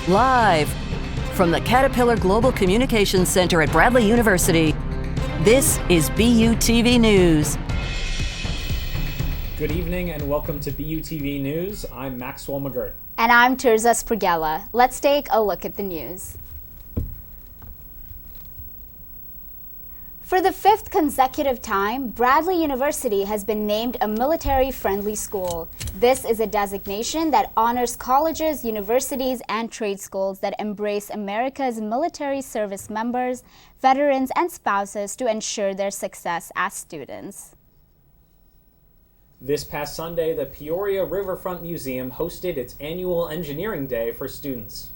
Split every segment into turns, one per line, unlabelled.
Live from the Caterpillar Global Communications Center at Bradley University, this is BUTV News.
Good evening and welcome to BUTV News. I'm Maxwell McGirt.
And I'm Tirza Sprigella. Let's take a look at the news. For the fifth consecutive time, Bradley University has been named a military-friendly school. This is a designation that honors colleges, universities, and trade schools that embrace America's military service members, veterans, and spouses to ensure their success as students.
This past Sunday, the Peoria Riverfront Museum hosted its annual Engineering Day for students.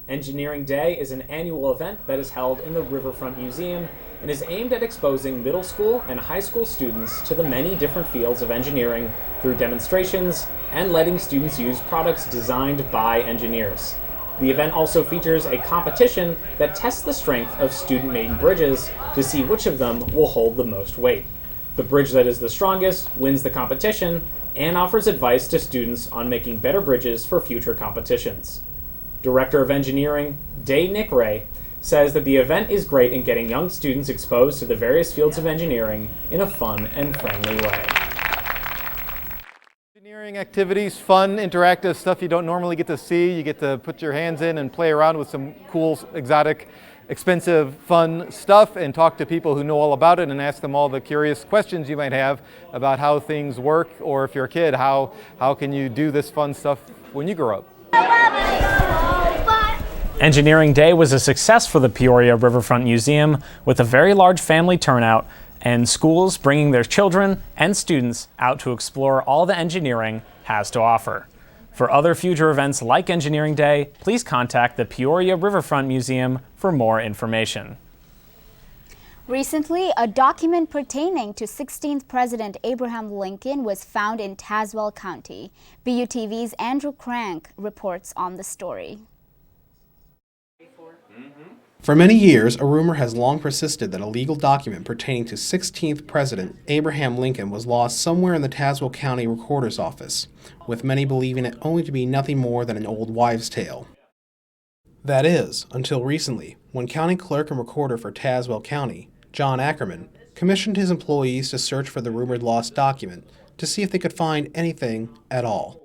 Engineering Day is an annual event that is held in the Riverfront Museum and is aimed at exposing middle school and high school students to the many different fields of engineering through demonstrations and letting students use products designed by engineers. The event also features a competition that tests the strength of student-made bridges to see which of them will hold the most weight. The bridge that is the strongest wins the competition and offers advice to students on making better bridges for future competitions. Director of Engineering, Nick Ray, says that the event is great in getting young students exposed to the various fields of engineering in a fun and friendly way.
Engineering activities, fun, interactive stuff you don't normally get to see. You get to put your hands in and play around with some cool, exotic, expensive, fun stuff and talk to people who know all about it and ask them all the curious questions you might have about how things work, or if you're a kid, how can you do this fun stuff when you grow up.
Engineering Day was a success for the Peoria Riverfront Museum, with a very large family turnout and schools bringing their children and students out to explore all the engineering has to offer. For other future events like Engineering Day, please contact the Peoria Riverfront Museum for more information.
Recently, a document pertaining to 16th President Abraham Lincoln was found in Tazewell County. BUTV's Andrew Crank reports on the story.
For many years, a rumor has long persisted that a legal document pertaining to 16th President Abraham Lincoln was lost somewhere in the Tazewell County Recorder's Office, with many believing it only to be nothing more than an old wives' tale. That is, until recently, when County Clerk and Recorder for Tazewell County, John Ackerman, commissioned his employees to search for the rumored lost document to see if they could find anything at all.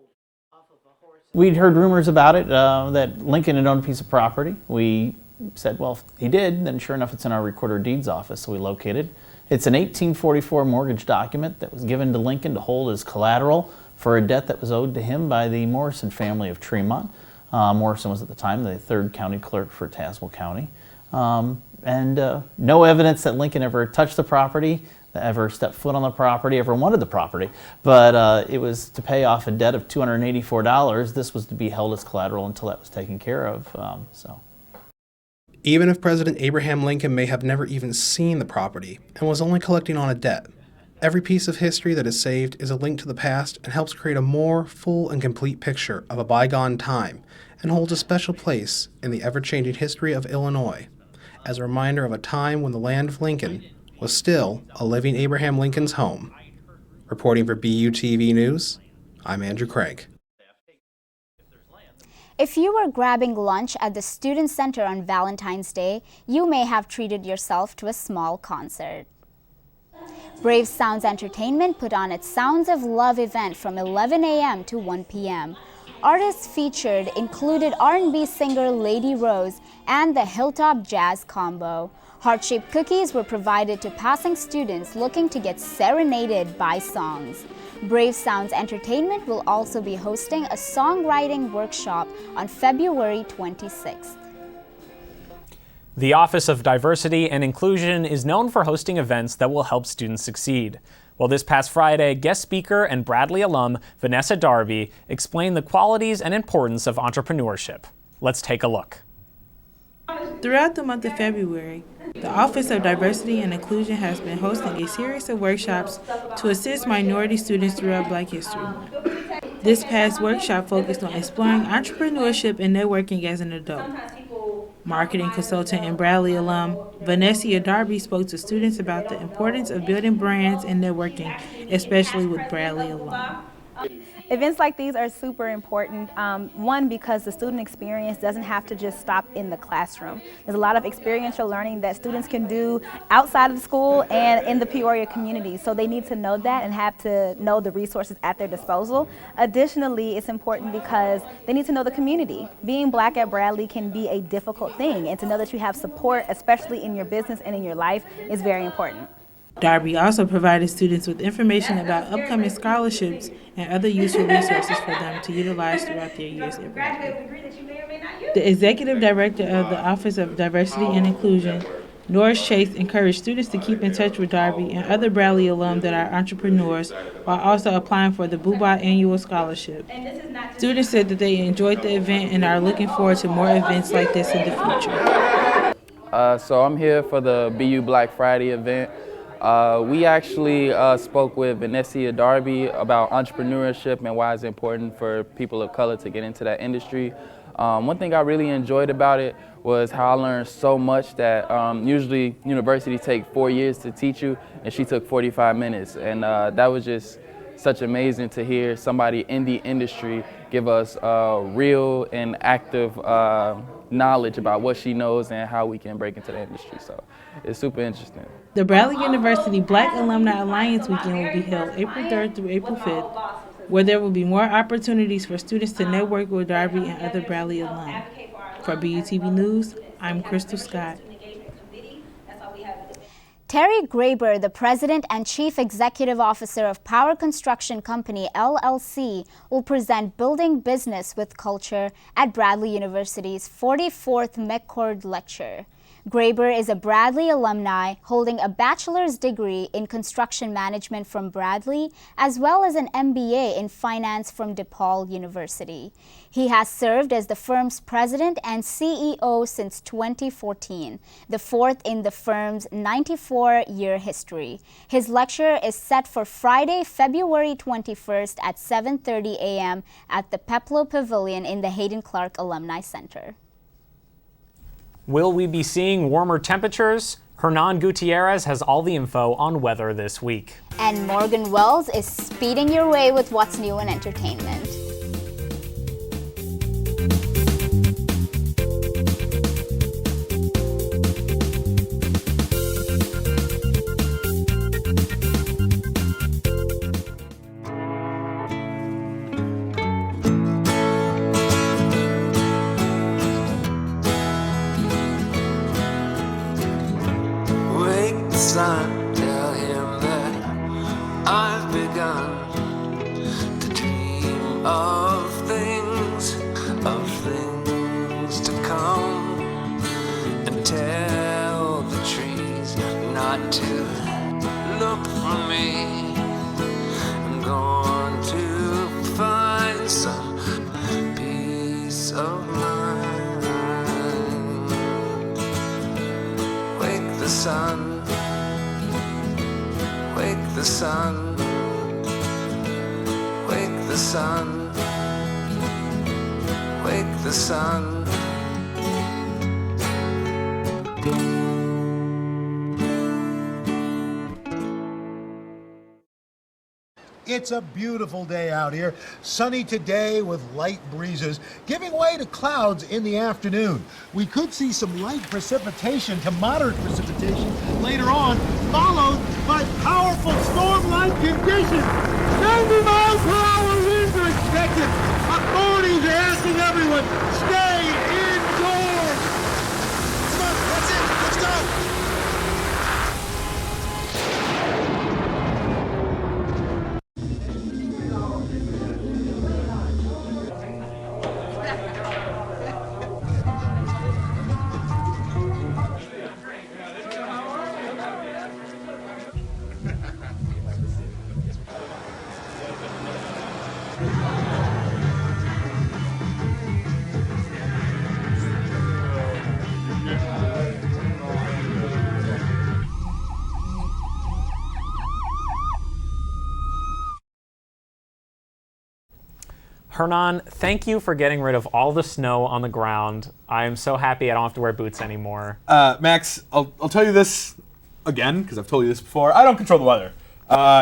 We'd heard rumors about it, that Lincoln had owned a piece of property. We said, well, if he did, then sure enough, it's in our Recorder of Deeds office, so we located. It's an 1844 mortgage document that was given to Lincoln to hold as collateral for a debt that was owed to him by the Morrison family of Tremont. Morrison was at the time the third county clerk for Tazewell County. No evidence that Lincoln ever touched the property, ever stepped foot on the property, ever wanted the property. But it was to pay off a debt of $284. This was to be held as collateral until that was taken care of.
Even if President Abraham Lincoln may have never even seen the property and was only collecting on a debt, every piece of history that is saved is a link to the past and helps create a more full and complete picture of a bygone time and holds a special place in the ever-changing history of Illinois as a reminder of a time when the land of Lincoln was still a living Abraham Lincoln's home. Reporting for BUTV News, I'm Andrew Craig.
If you were grabbing lunch at the Student Center on Valentine's Day, you may have treated yourself to a small concert. Brave Sounds Entertainment put on its Sounds of Love event from 11 a.m. to 1 p.m. Artists featured included R&B singer Lady Rose and the Hilltop Jazz Combo. Heart-shaped cookies were provided to passing students looking to get serenaded by songs. Brave Sounds Entertainment will also be hosting a songwriting workshop on February 26th.
The Office of Diversity and Inclusion is known for hosting events that will help students succeed. Well, this past Friday, guest speaker and Bradley alum Vanessa Darby explained the qualities and importance of entrepreneurship. Let's take a look.
Throughout the month of February, the Office of Diversity and Inclusion has been hosting a series of workshops to assist minority students throughout Black History Month. This past workshop focused on exploring entrepreneurship and networking as an adult. Marketing consultant and Bradley alum Vanessa Darby spoke to students about the importance of building brands and networking, especially with Bradley alum.
Events like these are super important. One, because the student experience doesn't have to just stop in the classroom. There's a lot of experiential learning that students can do outside of the school and in the Peoria community. So they need to know that and have to know the resources at their disposal. Additionally, it's important because they need to know the community. Being Black at Bradley can be a difficult thing, and to know that you have support, especially in your business and in your life, is very important.
Darby also provided students with information about upcoming scholarships and other useful resources for them to utilize throughout their years at Bradley. The executive director of the Office of Diversity and Inclusion, Norris Chase, encouraged students to keep in touch with Darby and other Bradley alum that are entrepreneurs while also applying for the BUTV Annual Scholarship. Students said that they enjoyed the event and are looking forward to more events like this in the future.
So I'm here for the BU Black Friday event. We actually spoke with Vanessa Darby about entrepreneurship and why it's important for people of color to get into that industry. One thing I really enjoyed about it was how I learned so much that usually universities take 4 years to teach you, and she took 45 minutes. And that was just such amazing to hear somebody in the industry give us real and active knowledge about what she knows and how we can break into the industry. So it's super interesting.
The Bradley University Black Alumni Alliance Weekend will be held April 3rd through April 5th, where there will be more opportunities for students to network with Darby and other Bradley alum. For BUTV News, I'm Crystal Scott.
Terry Graber, the president and chief executive officer of Power Construction Company, LLC, will present Building Business with Culture at Bradley University's 44th McCord Lecture. Graber is a Bradley alumni holding a bachelor's degree in construction management from Bradley, as well as an MBA in finance from DePaul University. He has served as the firm's president and CEO since 2014, the fourth in the firm's 94-year history. His lecture is set for Friday, February 21st at 7:30 a.m. at the Peplo Pavilion in the Hayden Clark Alumni Center.
Will we be seeing warmer temperatures? Hernan Gutierrez has all the info on weather this week.
And Morgan Wells is speeding your way with what's new in entertainment.
Son, tell him that I've begun to dream of things to come, and tell the trees not to look for me. I'm going to find some peace of mind. Wake the sun. Wake the sun, wake the sun, wake the sun.
It's a beautiful day out here, sunny today with light breezes, giving way to clouds in the afternoon. We could see some light precipitation to moderate precipitation later on, followed by powerful storm-like conditions. 90 miles per hour winds are expected. Authorities are asking everyone, stay indoors. Come on, that's it, let's go.
Hernan, thank you for getting rid of all the snow on the ground. I am so happy I don't have to wear boots anymore.
Max, I'll tell you this again, because I've told you this before. I don't control the weather.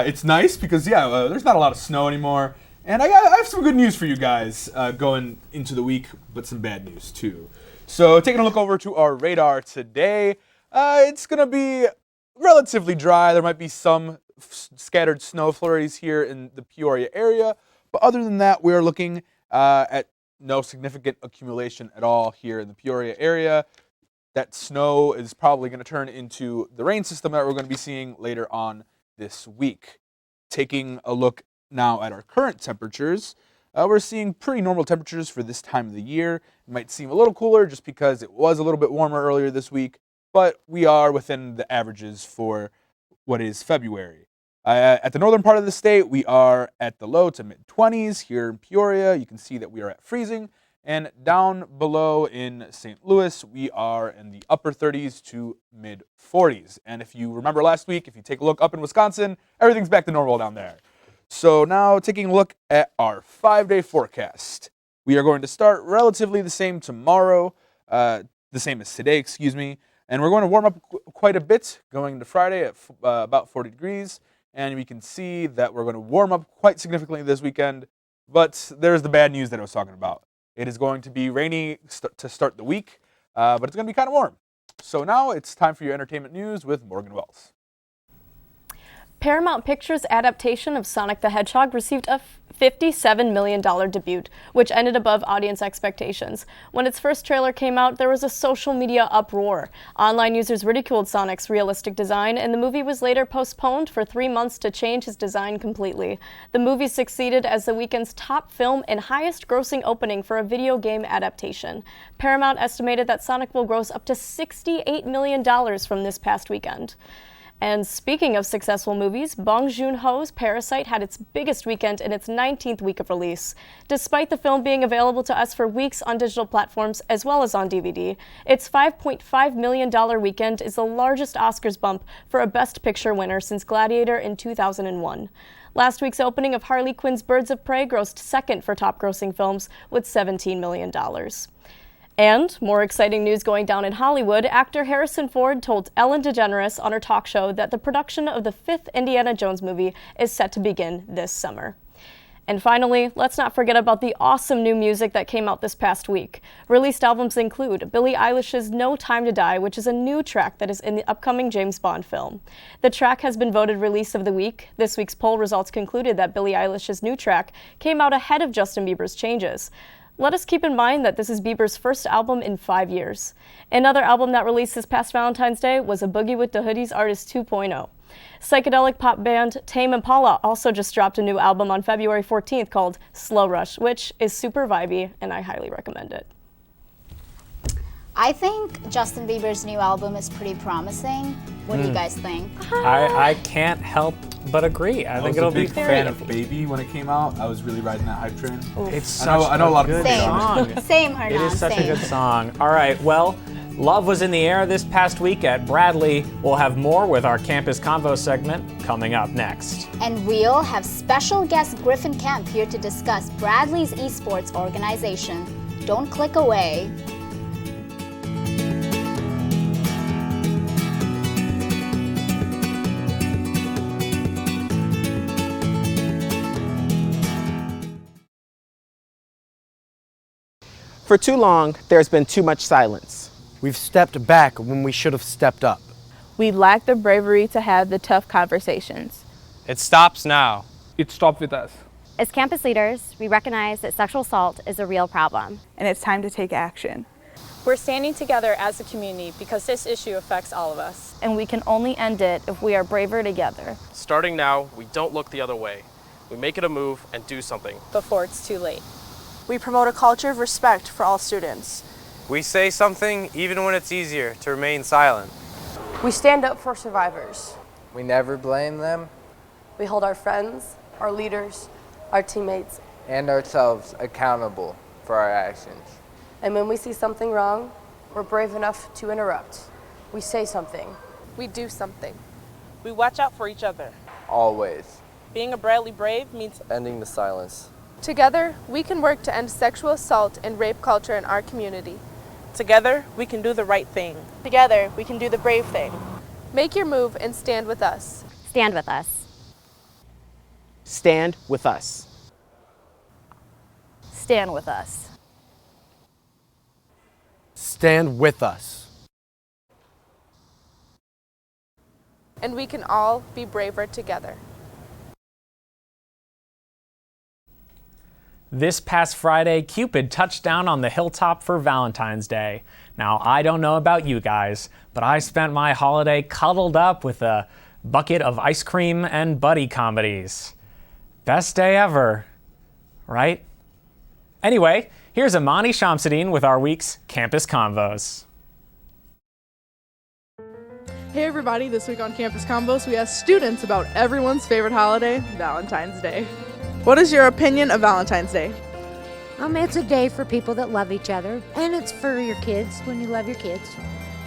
It's nice because, there's not a lot of snow anymore, And I have some good news for you guys going into the week, but some bad news too. So taking a look over to our radar today, it's going to be relatively dry. There might be some scattered snow flurries here in the Peoria area, but other than that, we are looking at no significant accumulation at all here in the Peoria area. That snow is probably going to turn into the rain system that we're going to be seeing later on this week. Taking a look now at our current temperatures, we're seeing pretty normal temperatures for this time of the year. It might seem a little cooler just because it was a little bit warmer earlier this week, but we are within the averages for what is February. At the northern part of the state, we are at the low to mid-20s. Here in Peoria, you can see that we are at freezing. And down below in St. Louis, we are in the upper 30s to mid-40s. And if you remember last week, if you take a look up in Wisconsin, everything's back to normal down there. So now taking a look at our 5-day forecast. We are going to start relatively the same tomorrow, the same as today, excuse me. And we're going to warm up quite a bit going into Friday at about 40 degrees. And we can see that we're going to warm up quite significantly this weekend. But there's the bad news that I was talking about. It is going to be rainy to start the week, but it's going to be kind of warm. So now it's time for your entertainment news with Morgan Wells.
Paramount Pictures' adaptation of Sonic the Hedgehog received a $57 million debut, which ended above audience expectations. When its first trailer came out, there was a social media uproar. Online users ridiculed Sonic's realistic design, and the movie was later postponed for 3 months to change his design completely. The movie succeeded as the weekend's top film and highest-grossing opening for a video game adaptation. Paramount estimated that Sonic will gross up to $68 million from this past weekend. And speaking of successful movies, Bong Joon-ho's Parasite had its biggest weekend in its 19th week of release. Despite the film being available to us for weeks on digital platforms as well as on DVD, its $5.5 million weekend is the largest Oscars bump for a Best Picture winner since Gladiator in 2001. Last week's opening of Harley Quinn's Birds of Prey grossed second for top-grossing films with $17 million. And more exciting news going down in Hollywood, actor Harrison Ford told Ellen DeGeneres on her talk show that the production of the 5th Indiana Jones movie is set to begin this summer. And finally, let's not forget about the awesome new music that came out this past week. Released albums include Billie Eilish's No Time to Die, which is a new track that is in the upcoming James Bond film. The track has been voted Release of the Week. This week's poll results concluded that Billie Eilish's new track came out ahead of Justin Bieber's Changes. Let us keep in mind that this is Bieber's first album in 5 years. Another album that released this past Valentine's Day was A Boogie with the Hoodies Artist 2.0. Psychedelic pop band Tame Impala also just dropped a new album on February 14th called Slow Rush, which is super vibey, and I highly recommend it.
I think Justin Bieber's new album is pretty promising. What do you guys think?
I can't help but agree. I think it'll be very
fan of Baby when it came out. I was really riding that hype train.
It's
I know a lot of
good
people
song.
Same, Hernan.
It is such
same.
a good song. All right, well, love was in the air this past week at Bradley. We'll have more with our Campus Convo segment coming up next.
And we'll have special guest Griffin Kemp here to discuss Bradley's esports organization. Don't click away.
For too long, there's been too much silence.
We've stepped back when we should have stepped up.
We lack the bravery to have the tough conversations.
It stops now.
It stopped with us.
As campus leaders, we recognize that sexual assault is a real problem.
And it's time to take action.
We're standing together as a community because this issue affects all of us.
And we can only end it if we are braver together.
Starting now, we don't look the other way. We make it a move and do something.
Before it's too late.
We promote a culture of respect for all students.
We say something even when it's easier to remain silent.
We stand up for survivors.
We never blame them.
We hold our friends, our leaders, our teammates,
and ourselves accountable for our actions.
And when we see something wrong, we're brave enough to interrupt. We say something.
We do something. We watch out for each other.
Always.
Being a Bradley Brave means
ending the silence.
Together, we can work to end sexual assault and rape culture in our community.
Together, we can do the right thing.
Together, we can do the brave thing. Make your move and stand with us.
Stand with us.
Stand with us.
stand with us.
Stand with us.
And we can all be braver together.
This past Friday, Cupid touched down on the hilltop for Valentine's Day. Now, I don't know about you guys, but I spent my holiday cuddled up with a bucket of ice cream and buddy comedies. Best day ever, right? Anyway, here's Imani Shamsuddin with our week's Campus Convos.
Hey everybody, this week on Campus Convos, we asked students about everyone's favorite holiday, Valentine's Day. What is your opinion of Valentine's Day?
It's a day for people that love each other, and it's for your kids when you love your kids.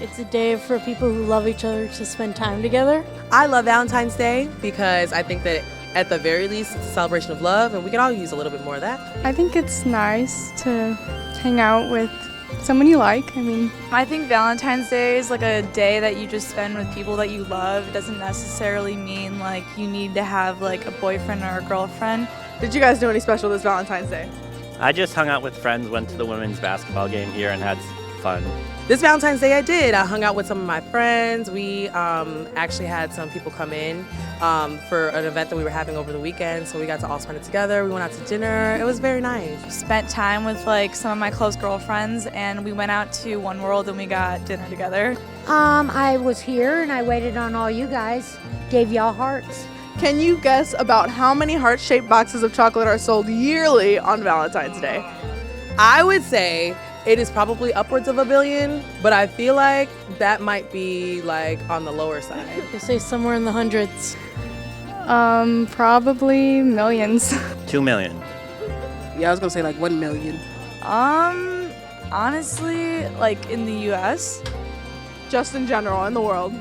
It's a day for people who love each other to spend time together.
I love Valentine's Day because I think that at the very least it's a celebration of love, and we can all use a little bit more of that.
I think it's nice to hang out with someone you like.
I think Valentine's Day is like a day that you just spend with people that you love. It doesn't necessarily mean like you need to have like a boyfriend or a girlfriend.
Did you guys do any special this Valentine's Day?
I just hung out with friends, went to the women's basketball game here, and had fun.
This Valentine's Day I did. I hung out with some of my friends. We actually had some people come in for an event that we were having over the weekend, so we got to all spend it together. We went out to dinner. It was very nice.
Spent time with like some of my close girlfriends, and we went out to One World and we got dinner together.
I was here and I waited on all you guys, gave y'all hearts.
Can you guess about how many heart-shaped boxes of chocolate are sold yearly on Valentine's Day?
I would say it is probably upwards of 1 billion, but I feel like that might be like on the lower side.
They say somewhere in the hundreds.
Probably millions.
2 million.
Yeah, I was gonna say like 1 million.
Honestly, like in the US,
just in general, in the world.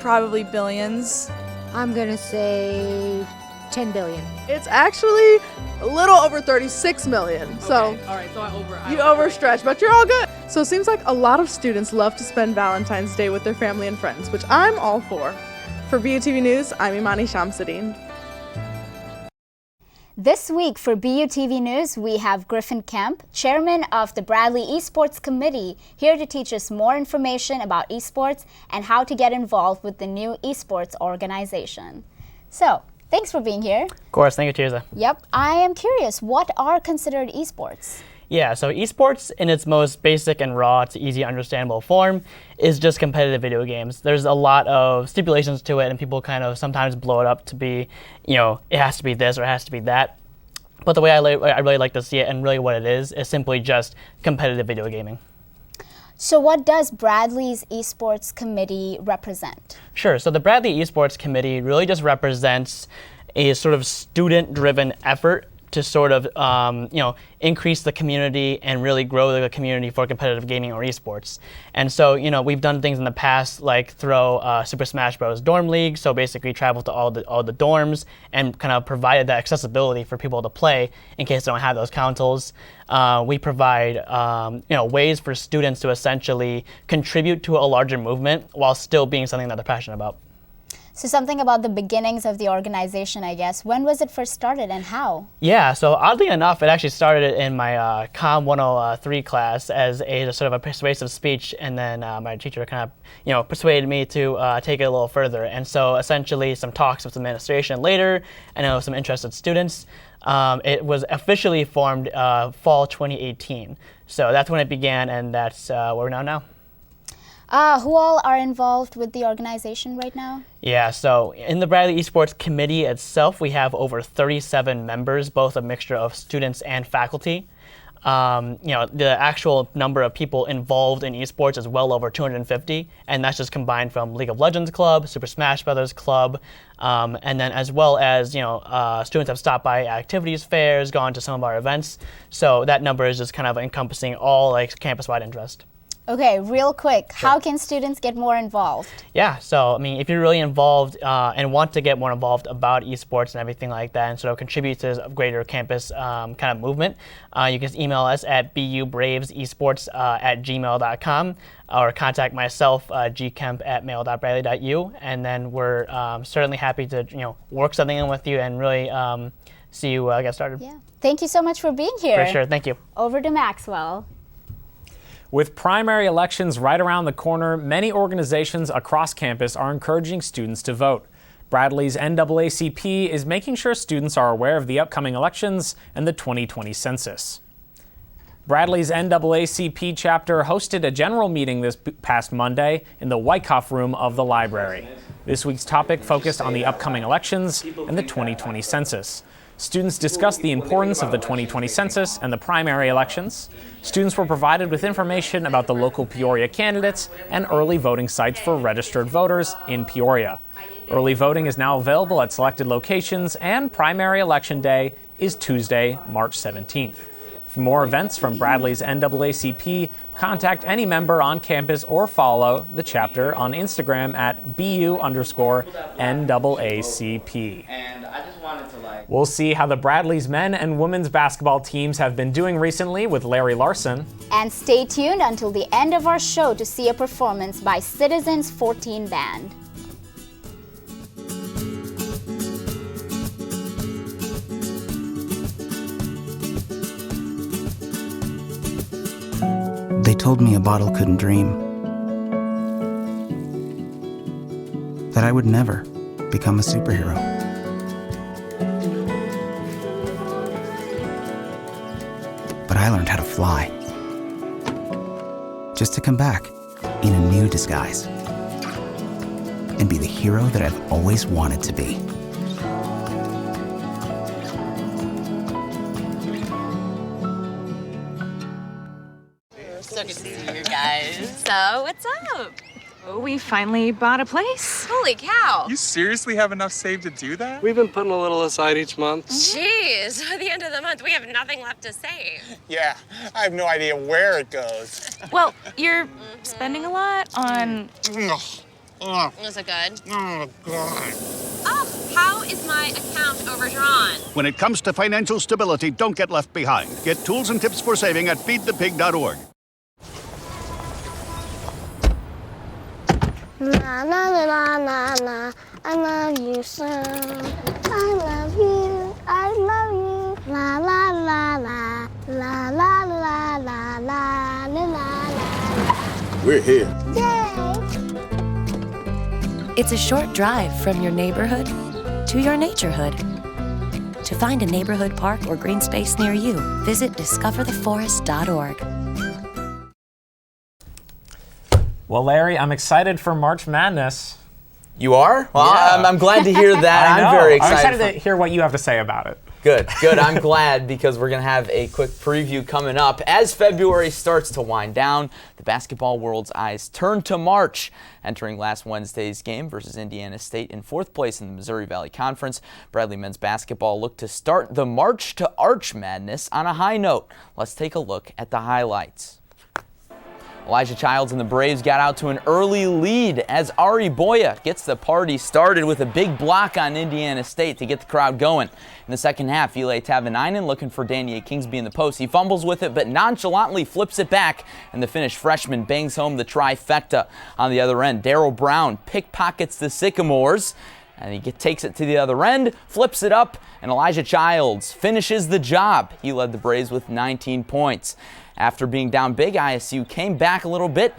Probably billions.
I'm gonna say 10 billion.
It's actually a little over 36 million.
Okay.
So
all right, so
you overstretched, but you're all good. So it seems like a lot of students love to spend Valentine's Day with their family and friends, which I'm all for. For BUTV News, I'm Imani Shamsuddin.
This week for BUTV News, we have Griffin Kemp, chairman of the Bradley Esports Committee, here to teach us more information about esports and how to get involved with the new esports organization. So, thanks for being here.
Of course, thank you, Tirza.
Yep, I am curious, what are considered esports?
Yeah, so esports in its most basic and raw to easy understandable form is just competitive video games. There's a lot of stipulations to it, and people kind of sometimes blow it up to be, it has to be this or it has to be that. But the way I really like to see it, and really what it is simply just competitive video gaming.
So what does Bradley's Esports Committee represent?
Sure, so the Bradley Esports Committee really just represents a sort of student-driven effort to sort of, increase the community and really grow the community for competitive gaming or esports. And so, we've done things in the past like throw Super Smash Bros. Dorm League, so basically travel to all the dorms and kind of provided that accessibility for people to play in case they don't have those consoles. We provide, ways for students to essentially contribute to a larger movement while still being something that they're passionate about.
So something about the beginnings of the organization, I guess. When was it first started and how?
Yeah, so oddly enough, it actually started in my Com 103 class as a sort of a persuasive speech, and then my teacher kind of, persuaded me to take it a little further. And so essentially some talks with administration later, and some interested students. It was officially formed fall 2018. So that's when it began, and that's where we're now.
Who all are involved with the organization right now?
Yeah, so in the Bradley Esports Committee itself, we have over 37 members, both a mixture of students and faculty. The actual number of people involved in esports is well over 250, and that's just combined from League of Legends Club, Super Smash Brothers Club, and then as well as, students have stopped by activities fairs, gone to some of our events. So that number is just kind of encompassing all campus-wide interest.
Okay, real quick, How can students get more involved?
Yeah, so if you're really involved and want to get more involved about esports and everything like that and sort of contribute to this greater campus kind of movement, you can email us at bubravesesports@gmail.com or contact myself, gkemp@mail.bradley.u, and then we're certainly happy to work something in with you and really see you get started.
Yeah. Thank you so much for being here.
For sure. Thank you.
Over to Maxwell.
With primary elections right around the corner, many organizations across campus are encouraging students to vote. Bradley's NAACP is making sure students are aware of the upcoming elections and the 2020 census. Bradley's NAACP chapter hosted a general meeting this past Monday in the Wyckoff room of the library. This week's topic focused on the upcoming elections and the 2020 census. Students discussed the importance of the 2020 census and the primary elections. Students were provided with information about the local Peoria candidates and early voting sites for registered voters in Peoria. Early voting is now available at selected locations, and primary election day is Tuesday, March 17th. For more events from Bradley's NAACP, contact any member on campus or follow the chapter on Instagram at BU_NAACP. We'll see how the Bradley's men and women's basketball teams have been doing recently with Larry Larson.
And stay tuned until the end of our show to see a performance by Citizens 14 Band.
They told me a bottle couldn't dream. That I would never become a superhero. But I learned how to fly. Just to come back in a new disguise. And be the hero that I've always wanted to be.
So good to see you guys. So, what's up?
Oh, we finally bought a place.
Holy cow.
You seriously have enough saved to do that?
We've been putting a little aside each month.
Jeez, at the end of the month, we have nothing left to save.
Yeah, I have no idea where it goes.
Well, you're spending a lot on...
Is it good?
Oh, God.
Oh, how is my account overdrawn?
When it comes to financial stability, don't get left behind. Get tools and tips for saving at feedthepig.org.
Na na na na na, I love you so. I love you, I love you. La la la la, la la la la la la la.
We're here.
Yay!
It's a short drive from your neighborhood to your naturehood. To find a neighborhood park or green space near you, visit discovertheforest.org.
Well, Larry, I'm excited for March Madness.
You are? Well,
Yeah.
I'm glad to hear that. I'm very excited.
I'm excited to hear what you have to say about it.
Good. I'm glad because we're going to have a quick preview coming up. As February starts to wind down, the basketball world's eyes turn to March. Entering last Wednesday's game versus Indiana State in 4th place in the Missouri Valley Conference, Bradley men's basketball looked to start the March to Arch Madness on a high note. Let's take a look at the highlights. Elijah Childs and the Braves got out to an early lead as Ari Boya gets the party started with a big block on Indiana State to get the crowd going. In the second half, Eli Tavanainen looking for Daniel Kingsby in the post. He fumbles with it, but nonchalantly flips it back, and the Finnish freshman bangs home the trifecta. On the other end, Darryl Brown pickpockets the Sycamores, and he takes it to the other end, flips it up, and Elijah Childs finishes the job. He led the Braves with 19 points. After being down big, ISU came back a little bit,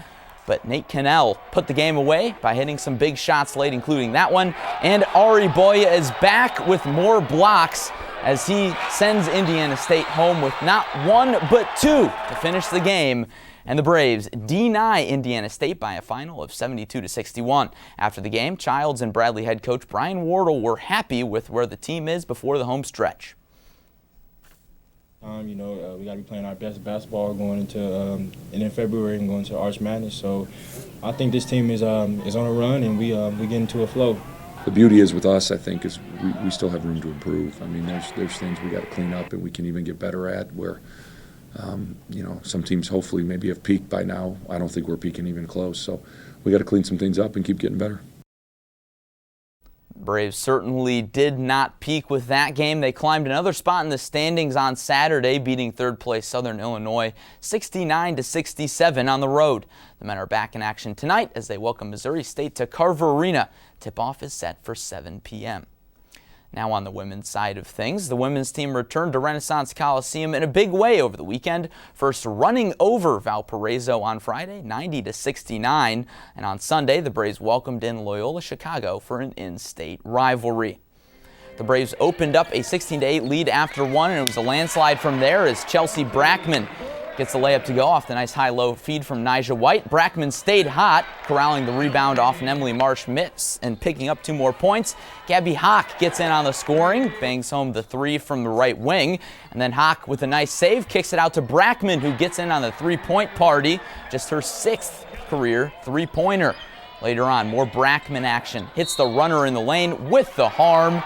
but Nate Cannell put the game away by hitting some big shots late, including that one. And Ari Boya is back with more blocks as he sends Indiana State home with not one but two to finish the game. And the Braves deny Indiana State by a final of 72-61. After the game, Childs and Bradley head coach Brian Wardle were happy with where the team is before the home stretch.
We got to be playing our best basketball going into and in February and going to Arch Madness. So I think this team is on a run and we get into a flow.
The beauty is with us, I think, is we still have room to improve. I mean, there's things we got to clean up and we can even get better at. Where some teams hopefully maybe have peaked by now. I don't think we're peaking even close. So we got to clean some things up and keep getting better.
Braves certainly did not peak with that game. They climbed another spot in the standings on Saturday, beating third-place Southern Illinois 69-67 on the road. The men are back in action tonight as they welcome Missouri State to Carver Arena. Tip-off is set for 7 p.m. Now on the women's side of things, the women's team returned to Renaissance Coliseum in a big way over the weekend, first running over Valparaiso on Friday, 90-69, and on Sunday, the Braves welcomed in Loyola Chicago for an in-state rivalry. The Braves opened up a 16-8 lead after one, and it was a landslide from there as Chelsea Brackman gets the layup to go off the nice high-low feed from Nyjah White. Brackman stayed hot, corralling the rebound off an Emily Marsh miss and picking up 2 more points. Gabby Hawk gets in on the scoring, bangs home the 3 from the right wing. And then Hawk, with a nice save, kicks it out to Brackman, who gets in on the 3-point party, just her 6th career 3-pointer. Later on, more Brackman action. Hits the runner in the lane with the harm.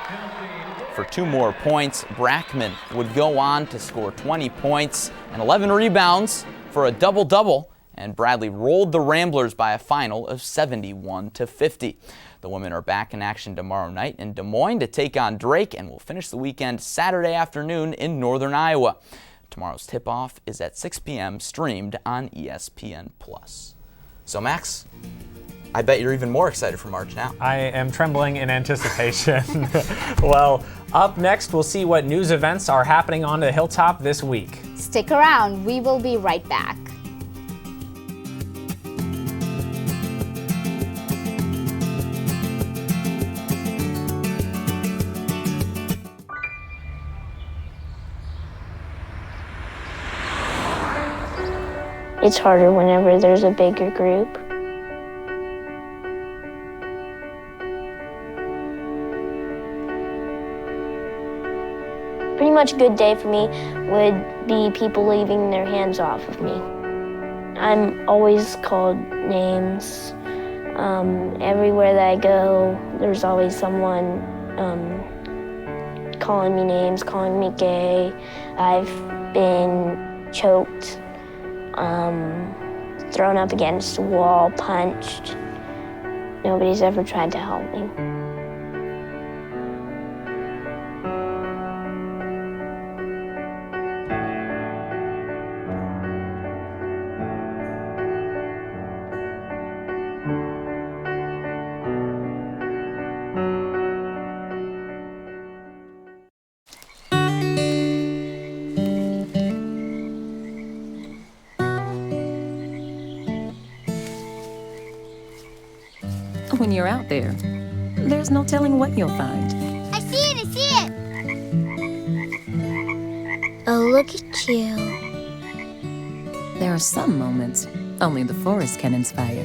For 2 more points, Brackman would go on to score 20 points and 11 rebounds for a double-double, and Bradley rolled the Ramblers by a final of 71-50. The women are back in action tomorrow night in Des Moines to take on Drake, and will finish the weekend Saturday afternoon in northern Iowa. Tomorrow's tip-off is at 6 p.m. streamed on ESPN+. So, Max, I bet you're even more excited for March now.
I am trembling in anticipation. Well, up next, we'll see what news events are happening on the Hilltop this week.
Stick around. We will be right back.
It's harder whenever there's a bigger group. Pretty much a good day for me would be people leaving their hands off of me. I'm always called names. Everywhere that I go, there's always someone calling me names, calling me gay. I've been choked, thrown up against a wall, punched. Nobody's ever tried to help me.
When you're out there, there's no telling what you'll find.
I see it, I see it! Oh, look at you.
There are some moments only the forest can inspire.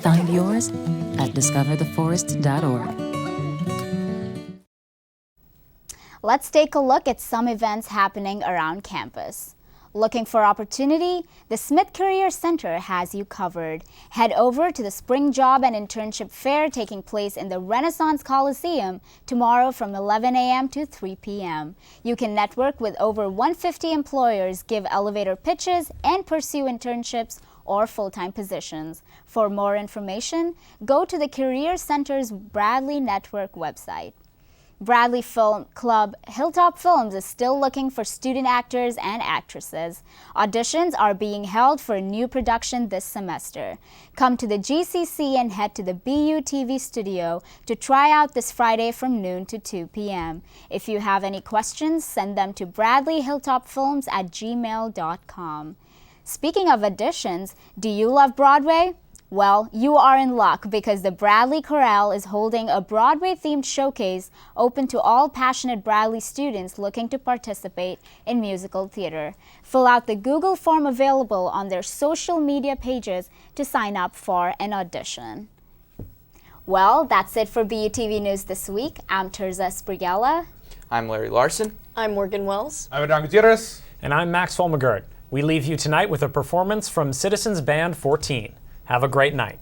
Find yours at discovertheforest.org.
Let's take a look at some events happening around campus. Looking for opportunity? The Smith Career Center has you covered. Head over to the Spring Job and Internship Fair taking place in the Renaissance Coliseum tomorrow from 11 a.m. to 3 p.m. You can network with over 150 employers, give elevator pitches, and pursue internships or full-time positions. For more information, go to the Career Center's Bradley Network website. Bradley Film Club Hilltop Films is still looking for student actors and actresses. Auditions are being held for a new production this semester. Come to the GCC and head to the BUTV studio to try out this Friday from noon to 2 p.m. If you have any questions, send them to bradleyhilltopfilms@gmail.com. Speaking of auditions, do you love Broadway? Well, you are in luck because the Bradley Chorale is holding a Broadway-themed showcase open to all passionate Bradley students looking to participate in musical theater. Fill out the Google form available on their social media pages to sign up for an audition. Well, that's it for BUTV News this week. I'm Terza Sprigella.
I'm Larry Larson.
I'm Morgan Wells.
I'm Adán Gutierrez.
And I'm Max Fulmagert. We leave you tonight with a performance from Citizens Band 14. Have a great night.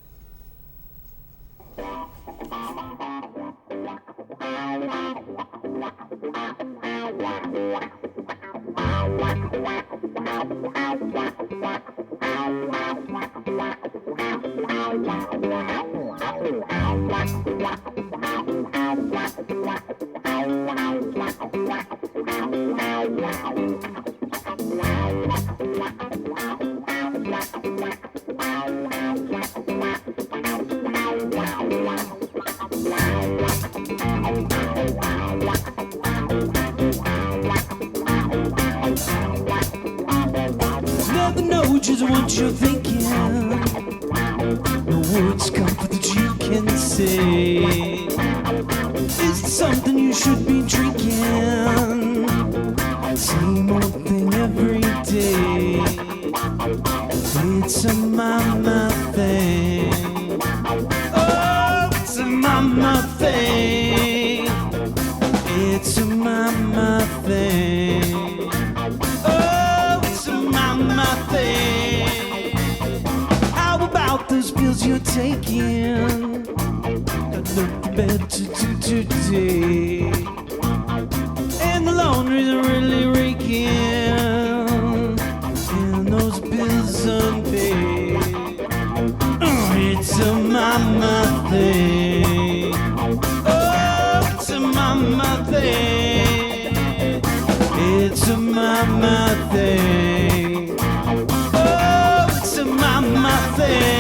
knows what you're thinking. No words comfort that you can say. Is it something you should be drinking? Same old thing every day. It's a mama thing. Oh, it's a mama thing. It's a mama thing. Oh, it's a mama thing. How about those pills you're taking? Got nothing better to do today. And the laundry's really raking. And those bills unpaid. It's a mama thing. Oh, it's a mama thing. It's a mama thing. Oh, it's a mama thing.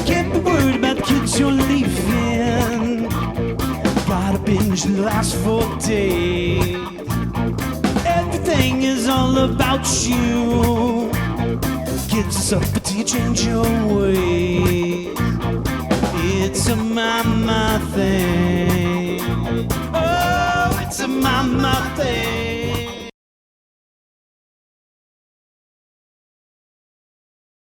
Can't be worried about the kids you're leaving. Gotta binge the last 4 days. Everything is all about you. Kids suffer till you change your ways. It's a mama thing. Oh, it's a mama thing.